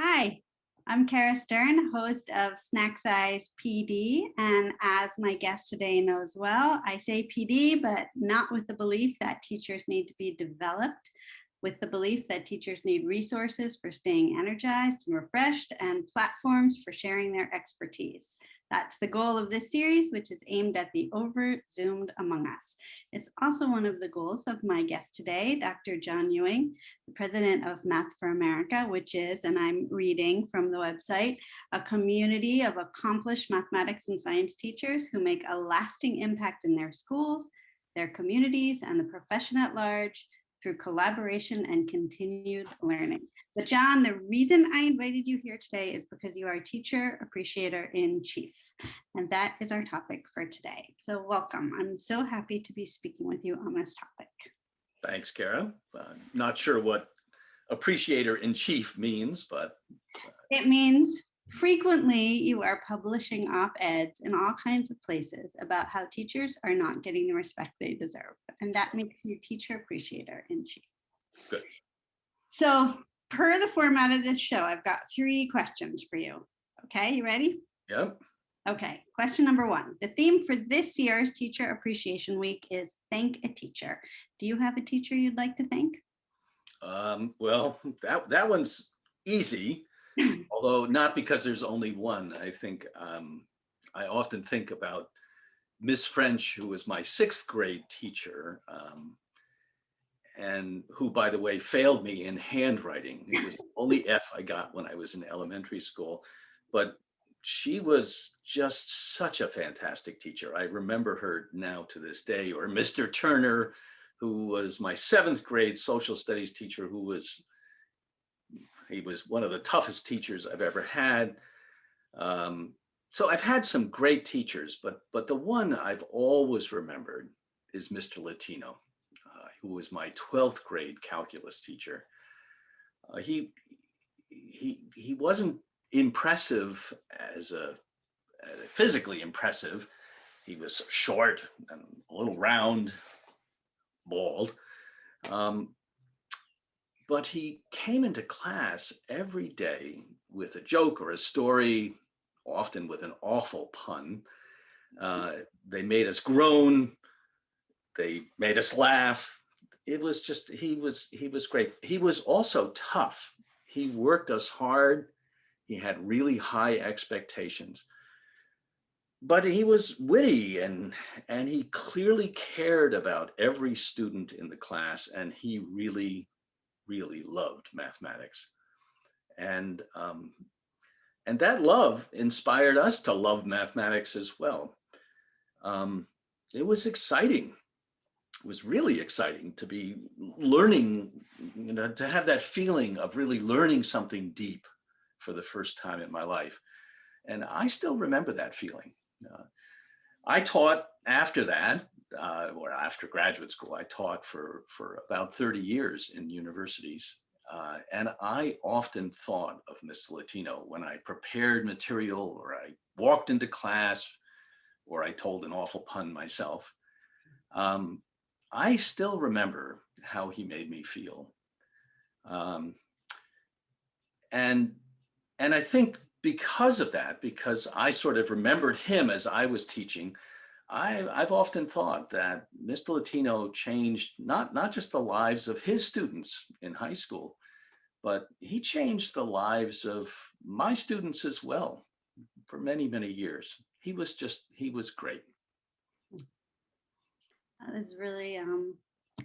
Hi, I'm Kara Stern, host of Snack Size PD. And as my guest today knows well, I say PD, but not with the belief that teachers need to be developed, with the belief that teachers need resources for staying energized and refreshed and platforms for sharing their expertise. That's the goal of this series, which is aimed at the over-Zoomed among us. It's also one of the goals of my guest today, Dr. John Ewing, the president of Math for America, which is, and I'm reading from the website, a community of accomplished mathematics and science teachers who make a lasting impact in their schools, their communities, and the profession at large through collaboration and continued learning. But John, the reason I invited you here today is because you are a teacher appreciator in chief, and that is our topic for today. So welcome. I'm so happy to be speaking with you on this topic. Thanks, Kara. Not sure what appreciator in chief means, but it means frequently you are publishing op-eds in all kinds of places about how teachers are not getting the respect they deserve. And that makes you teacher appreciator in chief. Good. So per the format of this show, I've got 3 questions for you. Okay, you ready? Yep. Okay, question number 1. The theme for this year's Teacher Appreciation Week is Thank a Teacher. Do you have a teacher you'd like to thank? Well, that one's easy, although not because there's only one. I think I often think about Miss French, who was my 6th grade teacher, and who, by the way, failed me in handwriting. It was the only F I got when I was in elementary school, but she was just such a fantastic teacher. I remember her now to this day. Or Mr. Turner, who was my 7th grade social studies teacher, he was one of the toughest teachers I've ever had. So I've had some great teachers, but the one I've always remembered is Mr. Latino, who was my 12th grade calculus teacher. He wasn't impressive as physically impressive. He was short and a little round, bald. But he came into class every day with a joke or a story, often with an awful pun. They made us groan. They made us laugh. It was just, he was great. He was also tough. He worked us hard. He had really high expectations. But he was witty and he clearly cared about every student in the class, and he really loved mathematics. And that love inspired us to love mathematics as well. It was exciting. It was really exciting to be learning, to have that feeling of really learning something deep for the first time in my life. And I still remember that feeling. I taught after that, or after graduate school. I taught for about 30 years in universities. And I often thought of Miss Latino when I prepared material, or I walked into class, or I told an awful pun myself. I still remember how he made me feel. And I think because of that, because I sort of remembered him as I was teaching, I've often thought that Mr. Latino changed not just the lives of his students in high school, but he changed the lives of my students as well for many, many years. He was great. That is really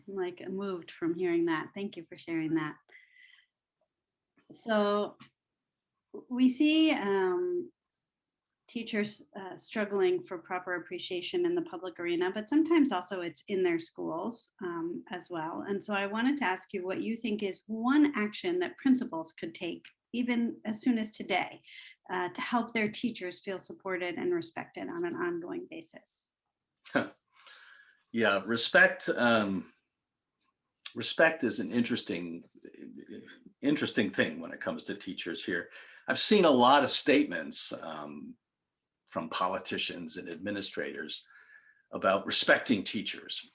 like moved from hearing that. Thank you for sharing that. So we see teachers struggling for proper appreciation in the public arena, but sometimes also it's in their schools as well. And so I wanted to ask you what you think is one action that principals could take, even as soon as today, to help their teachers feel supported and respected on an ongoing basis. Yeah, respect. Respect is an interesting thing when it comes to teachers here. I've seen a lot of statements from politicians and administrators about respecting teachers.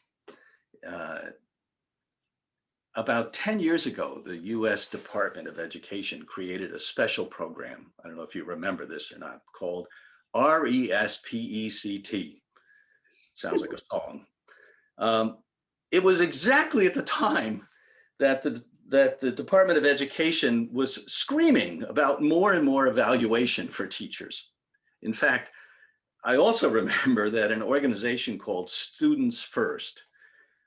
about 10 years ago, the US Department of Education created a special program. I don't know if you remember this or not, called RESPECT. Sounds like a song. It was exactly at the time that the Department of Education was screaming about more and more evaluation for teachers. In fact, I also remember that an organization called Students First,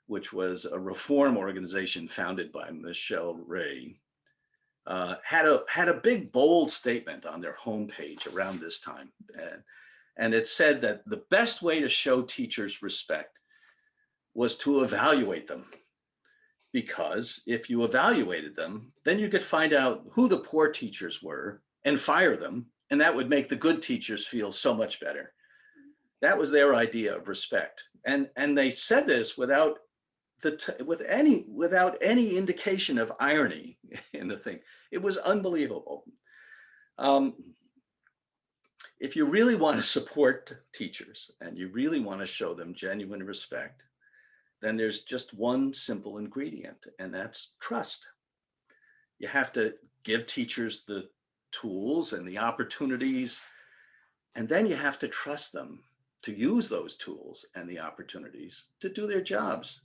which was a reform organization founded by Michelle Ray, had a big bold statement on their homepage around this time. And it said that the best way to show teachers respect was to evaluate them. Because if you evaluated them, then you could find out who the poor teachers were and fire them. And that would make the good teachers feel so much better. That was their idea of respect. And they said this without any indication of irony in the thing. It was unbelievable. If you really want to support teachers and you really want to show them genuine respect, then there's just one simple ingredient, and that's trust. You have to give teachers the tools and the opportunities, and then you have to trust them to use those tools and the opportunities to do their jobs.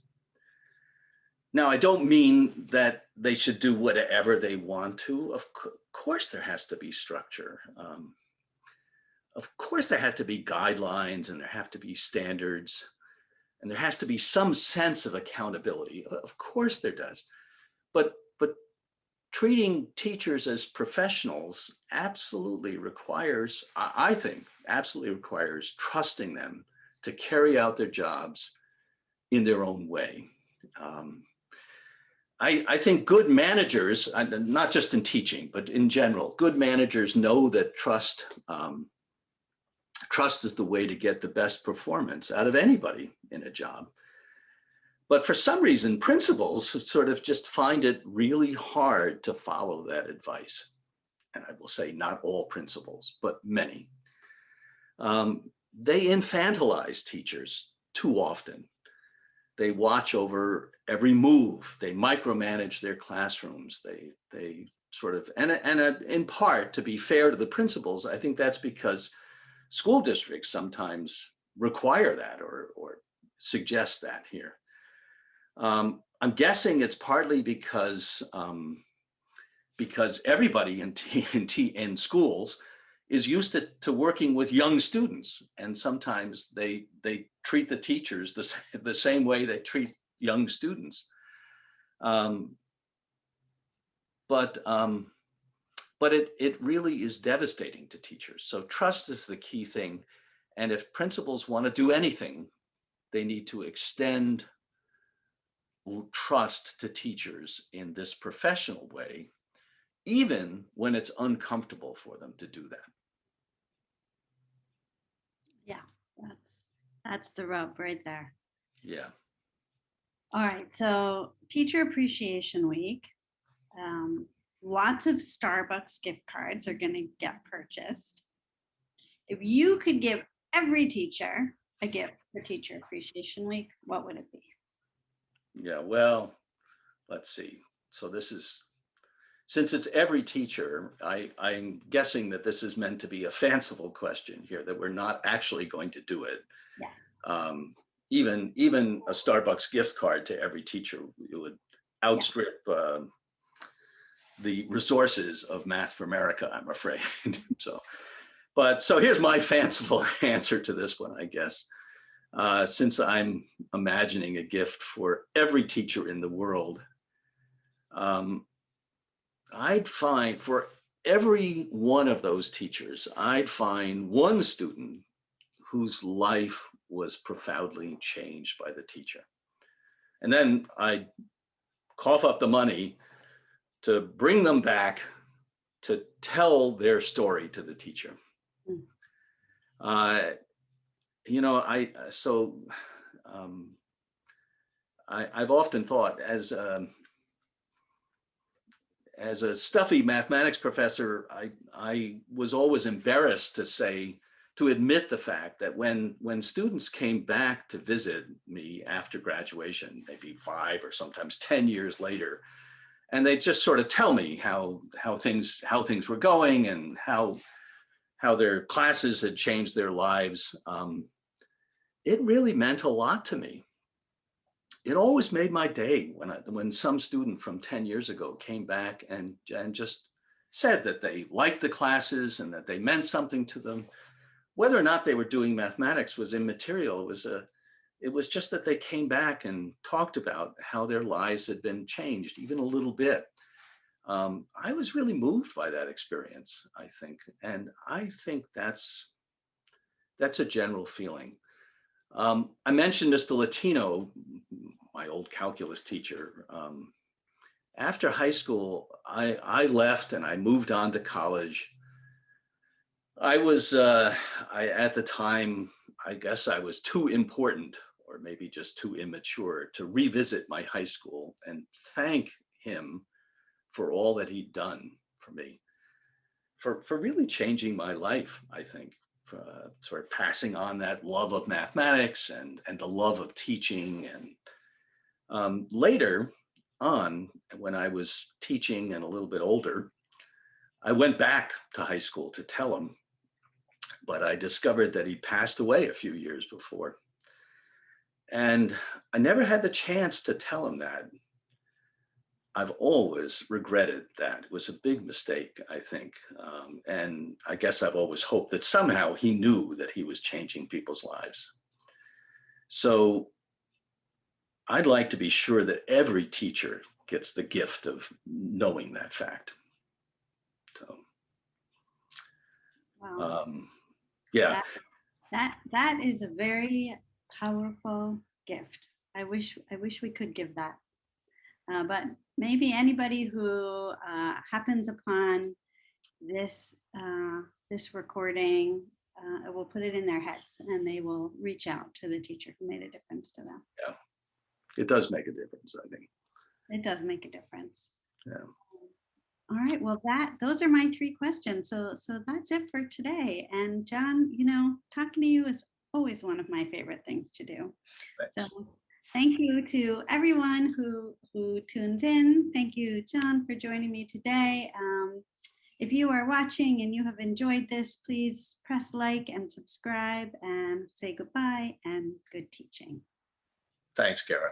Now, I don't mean that they should do whatever they want to. Of course, there has to be structure. Of course, there have to be guidelines and there have to be standards. And there has to be some sense of accountability. Of course there does. But treating teachers as professionals absolutely requires, I think, absolutely requires trusting them to carry out their jobs in their own way. I think good managers, not just in teaching, but in general, good managers know that trust is the way to get the best performance out of anybody in a job. But for some reason, principals sort of just find it really hard to follow that advice. And I will say not all principals, but many. They infantilize teachers too often. They watch over every move. They micromanage their classrooms. They sort of, and in part, to be fair to the principals, I think that's because school districts sometimes require that or suggest that here. I'm guessing it's partly because everybody in schools is used to working with young students, and sometimes they treat the teachers the same way they treat young students. But it really is devastating to teachers. So trust is the key thing. And if principals want to do anything, they need to extend trust to teachers in this professional way, even when it's uncomfortable for them to do that. Yeah, that's the rub right there. Yeah. All right, so Teacher Appreciation Week. Lots of Starbucks gift cards are going to get purchased. If you could give every teacher a gift for Teacher Appreciation Week, what would it be? Yeah, well, let's see. So this is, since it's every teacher, I'm guessing that this is meant to be a fanciful question here, that we're not actually going to do it. Yes. Even a Starbucks gift card to every teacher, it would outstrip the resources of Math for America, I'm afraid. So here's my fanciful answer to this one, I guess. Since I'm imagining a gift for every teacher in the world, I'd find for every one of those teachers, I'd find one student whose life was profoundly changed by the teacher. And then I'd cough up the money to bring them back to tell their story to the teacher. I've often thought as a stuffy mathematics professor, I was always embarrassed to to admit the fact that when students came back to visit me after graduation, maybe 5 or sometimes 10 years later, and they just sort of tell me how things were going and how their classes had changed their lives, it really meant a lot to me. It always made my day when some student from 10 years ago came back and just said that they liked the classes and that they meant something to them. Whether or not they were doing mathematics was immaterial. It was just that they came back and talked about how their lives had been changed, even a little bit. I was really moved by that experience, I think. And I think that's a general feeling. I mentioned Mr. Latino, my old calculus teacher. After high school, I left and I moved on to college. At the time, I guess I was too important or maybe just too immature to revisit my high school and thank him for all that he'd done for me, for really changing my life, I think, sort of passing on that love of mathematics and the love of teaching. And later on, when I was teaching and a little bit older, I went back to high school to tell him, but I discovered that he passed away a few years before. And I never had the chance to tell him that. I've always regretted that. It was a big mistake, I think. And I guess I've always hoped that somehow he knew that he was changing people's lives. So I'd like to be sure that every teacher gets the gift of knowing that fact. So, Wow. Yeah. That is a very powerful gift. I wish we could give that. But maybe anybody who happens upon this this recording will put it in their heads, and they will reach out to the teacher who made a difference to them. Yeah, it does make a difference, I think. It does make a difference. Yeah. All right. Well, those are my 3 questions. So that's it for today. And John, talking to you is always one of my favorite things to do. Thanks. So thank you to everyone who tunes in. Thank you, John, for joining me today. If you are watching and you have enjoyed this, please press like and subscribe and say goodbye and good teaching. Thanks, Kara.